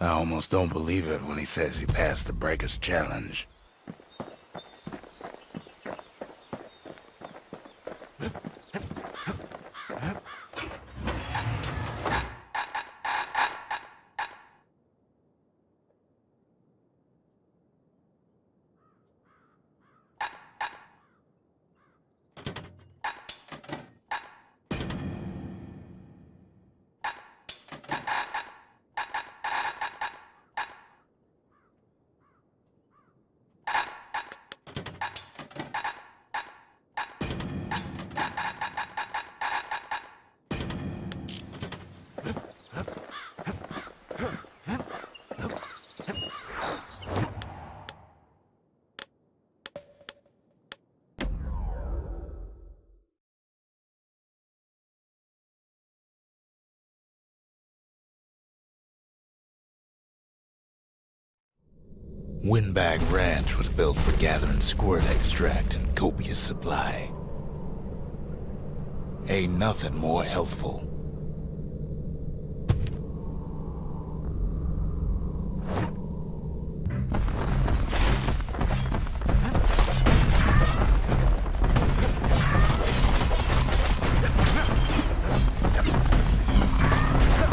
I almost don't believe it when he says he passed the Breaker's challenge. Windbag Ranch was built for gathering squirt extract in copious supply. Ain't nothing more healthful.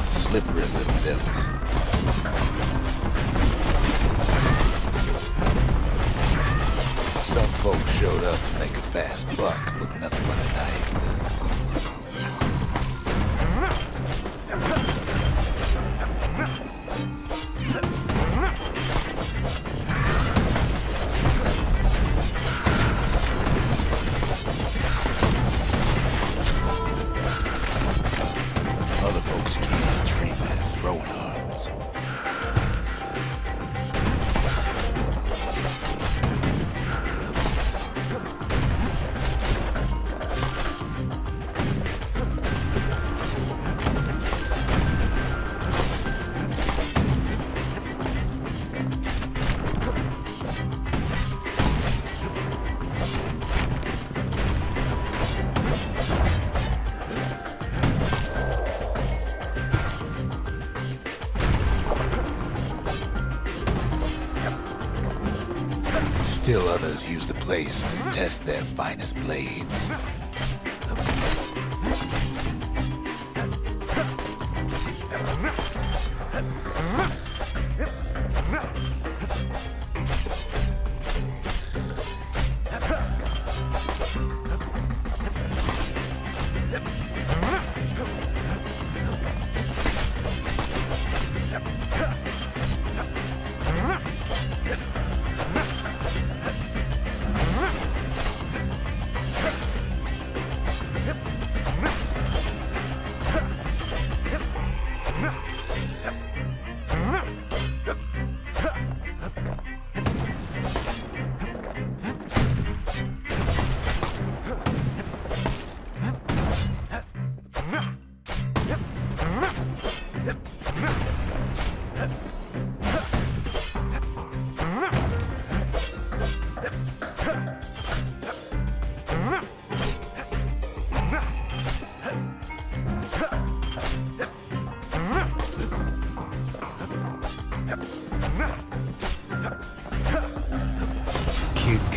Slippery little devils. Some folks showed up to make a fast buck with nothing but a knife. Other folks came to train their throwing arms. Still others use the place to test their finest blades.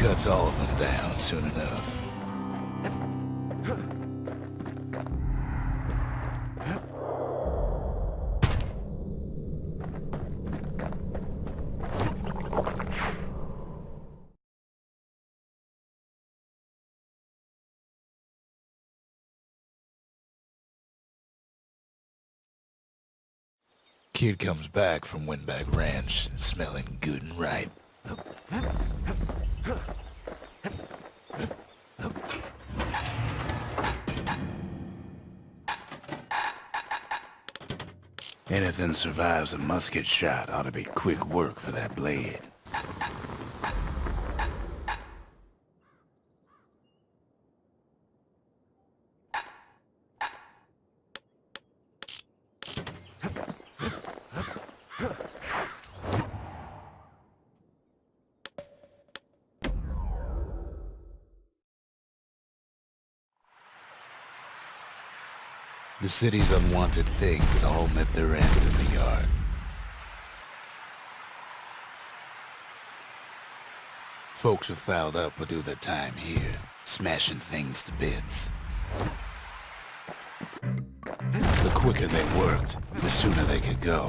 cuts all of them down soon enough. Kid comes back from Windbag Ranch, smelling good and ripe. Anything survives a musket shot ought to be quick work for that blade. The city's unwanted things all met their end in the yard. Folks who fouled up would do their time here, smashing things to bits. The quicker they worked, the sooner they could go.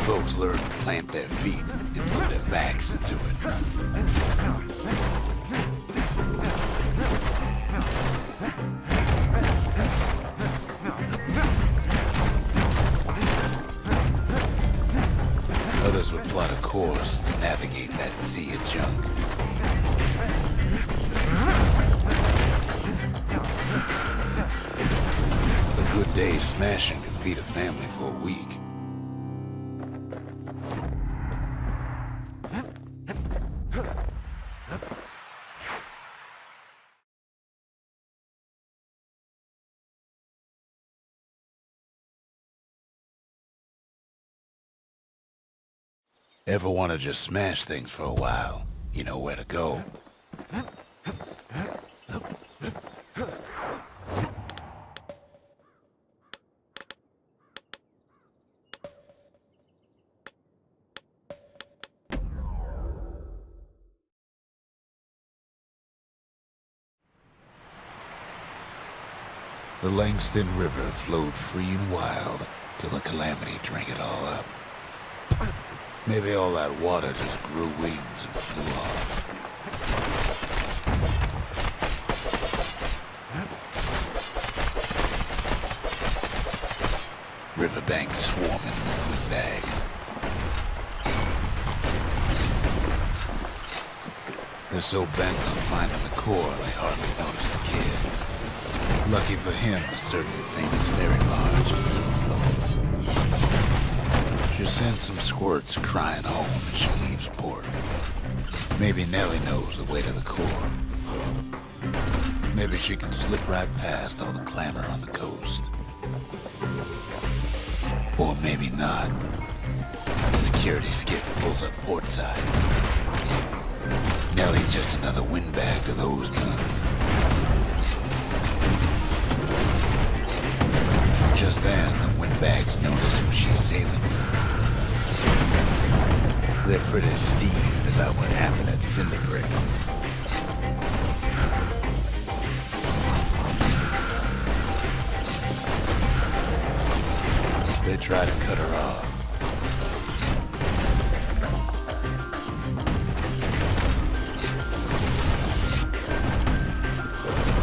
Folks learned to plant their feet and put their backs into it. Others would plot a course to navigate that sea of junk. A good day's smashing could feed a family for a week. Ever want to just smash things for a while? You know where to go. The Langston River flowed free and wild till the calamity drank it all up. Maybe all that water just grew wings and flew off. Riverbanks swarming with windbags. They're so bent on finding the core, they hardly notice the kid. Lucky for him, a certain famous ferry barge is still afloat. She sends some squirts crying home as she leaves port. Maybe Nellie knows the way to the core. Maybe she can slip right past all the clamor on the coast. Or maybe not. A security skiff pulls up portside. Nellie's just another windbag to those guns. Just then, the windbags notice who she's sailing with. They're pretty steamed about what happened at Cinderbrick. They try to cut her off.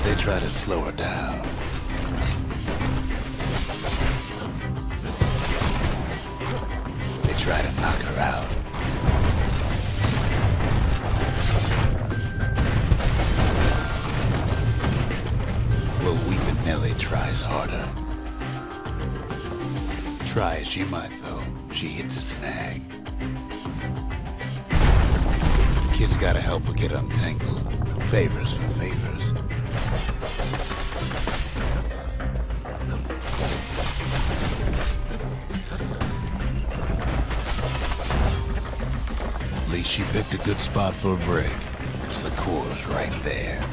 They try to slow her down. They try to knock her out. Well, Weepin' Nellie tries harder. Try as she might, though, she hits a snag. Kid's gotta help her get untangled. Favors for favors. At least she picked a good spot for a break, 'cause the core's right there.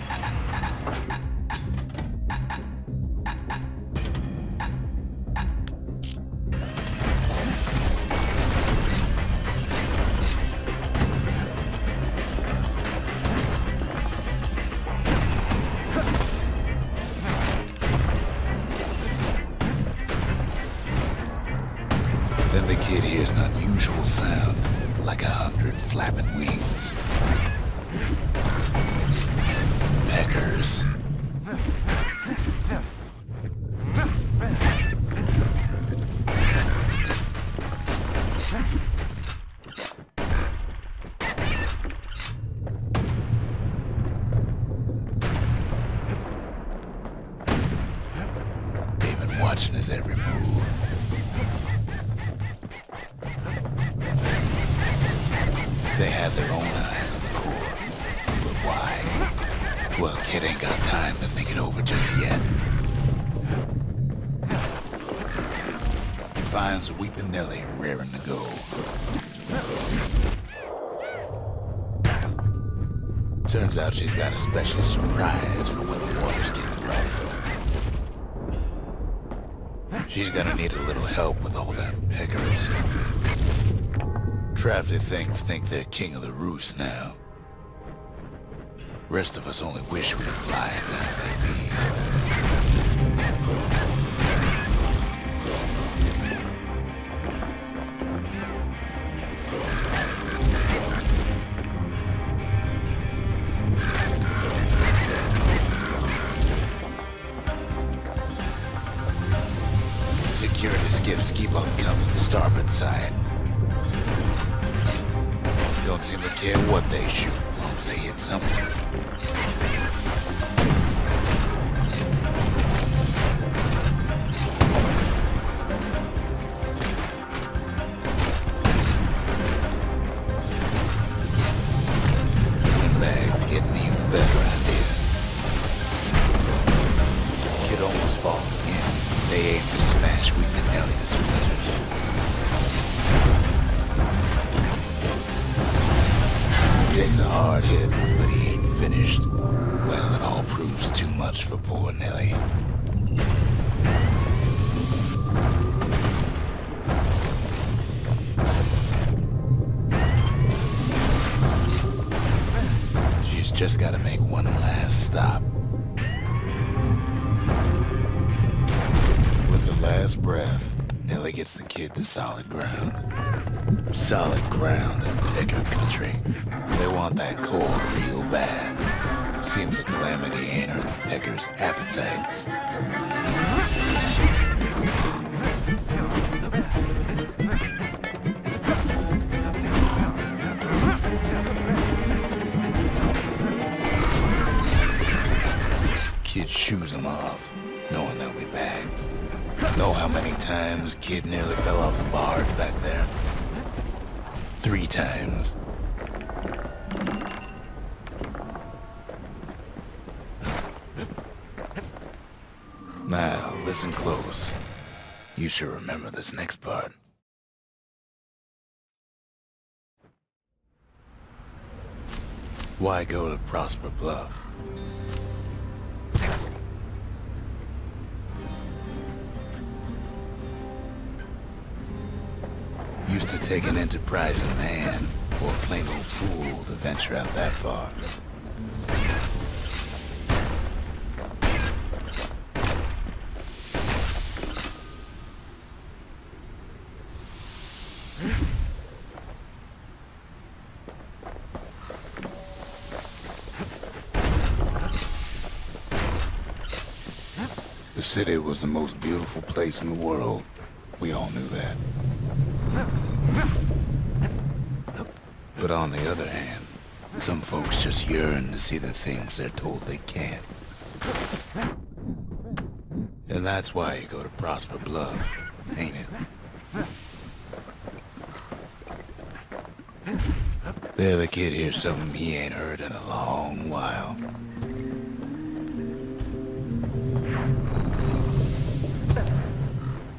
kid hears an unusual sound, like 100 flapping wings. Peckers. They've been watching his every move. They have their own eyes on the core. But why? Well, kid ain't got time to think it over just yet. He finds Weeping Nellie raring to go. Turns out she's got a special surprise for when the water's getting rough. She's gonna need a little help with all them peckers. Crafty things think they're king of the roost now. Rest of us only wish we could fly in times like these. Security skiffs keep on coming starboard side. Don't seem to care what they shoot, as long as they hit something. Windbags getting even better idea. Kid almost falls again. They aim to smash Weeping Nellie to splinters. Takes a hard hit, but he ain't finished. Well, it all proves too much for poor Nellie. She's just gotta make one last stop. With her last breath, Nellie gets the kid to solid ground. Solid ground in Pecker country. They want that core real bad. Seems a calamity ain't hurt the Peckers' appetites. Kid shoos them off, knowing they'll be back. Know how many times Kid nearly fell off the barge back there? 3 times. Now, listen close. You should remember this next part. Why go to Prosper Bluff? Used to take an enterprising man or a plain old fool to venture out that far. The city was the most beautiful place in the world. We all knew that. But on the other hand, some folks just yearn to see the things they're told they can't. And that's why you go to Prosper Bluff, ain't it? There the kid hears something he ain't heard in a long while.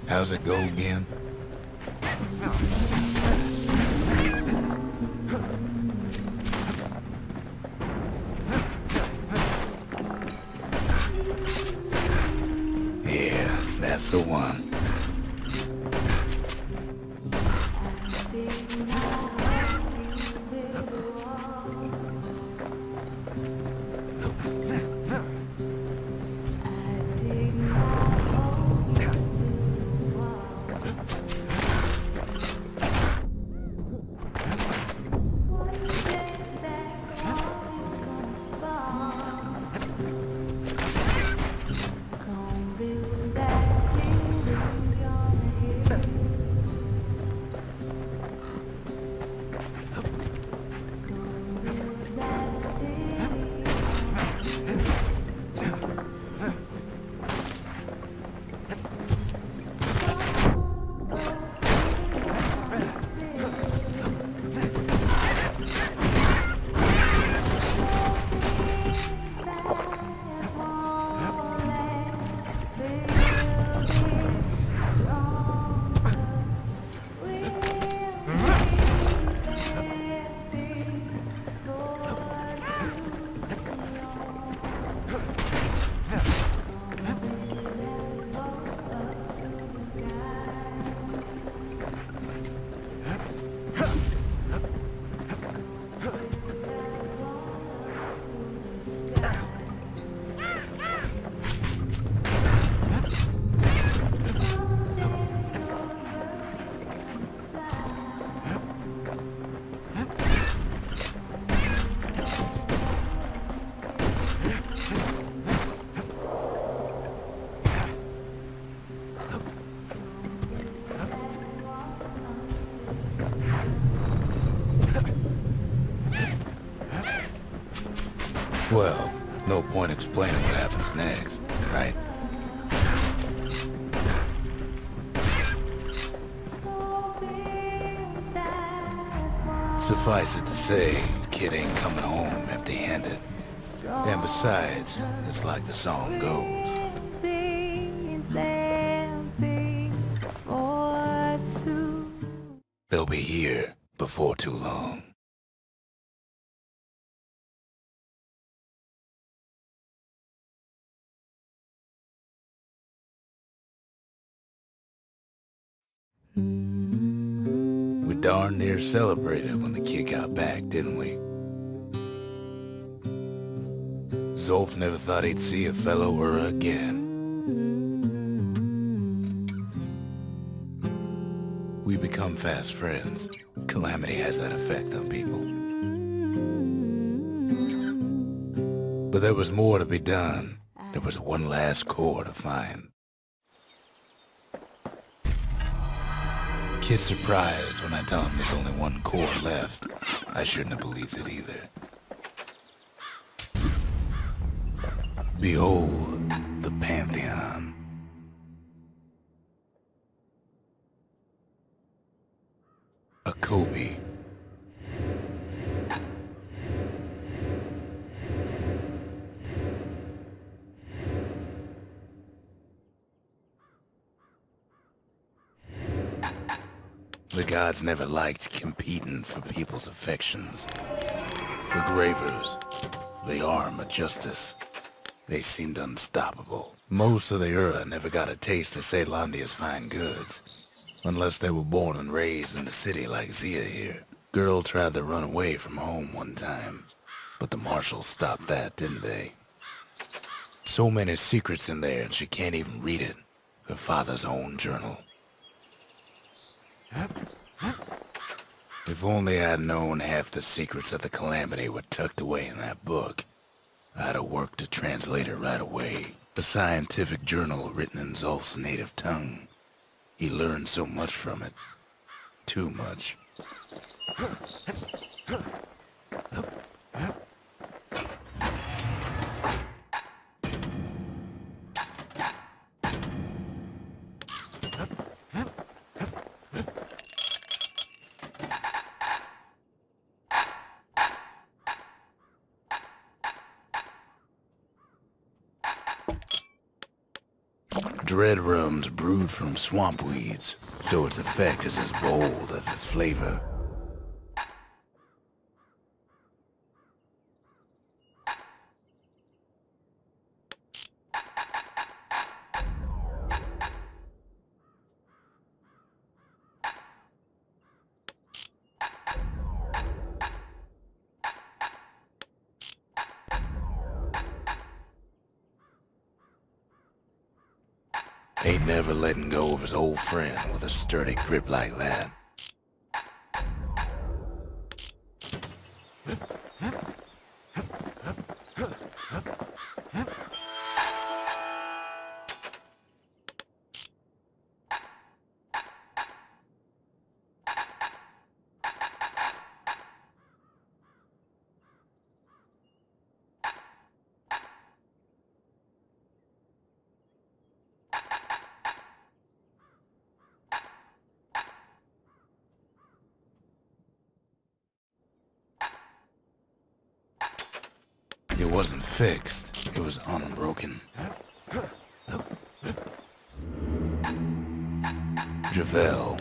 How's it go again? Yeah, that's the one. Well, no point explaining what happens next, right? Suffice it to say, kid ain't coming home empty-handed. And besides, it's like the song goes. They'll be here before too long. We darn near celebrated when the kid got back, didn't we? Zolf never thought he'd see a fellow her again. We become fast friends. Calamity has that effect on people. But there was more to be done. There was one last core to find. Kid's surprised when I tell him there's only one core left. I shouldn't have believed it either. Behold, the Pantheon. A Kobe. The gods never liked competing for people's affections. The Gravers, the arm of justice, they seemed unstoppable. Most of the Ura never got a taste of Caelondia's fine goods, unless they were born and raised in the city like Zia here. Girl tried to run away from home one time, but the marshals stopped that, didn't they? So many secrets in there and she can't even read it. Her father's own journal. If only I'd known half the secrets of the Calamity were tucked away in that book, I'd have worked to translate it right away. A scientific journal written in Zolf's native tongue. He learned so much from it. Too much. Dread rum's brewed from swamp weeds, so its effect is as bold as its flavor. Ain't never letting go of his old friend with a sturdy grip like that. It wasn't fixed, it was unbroken. Javel.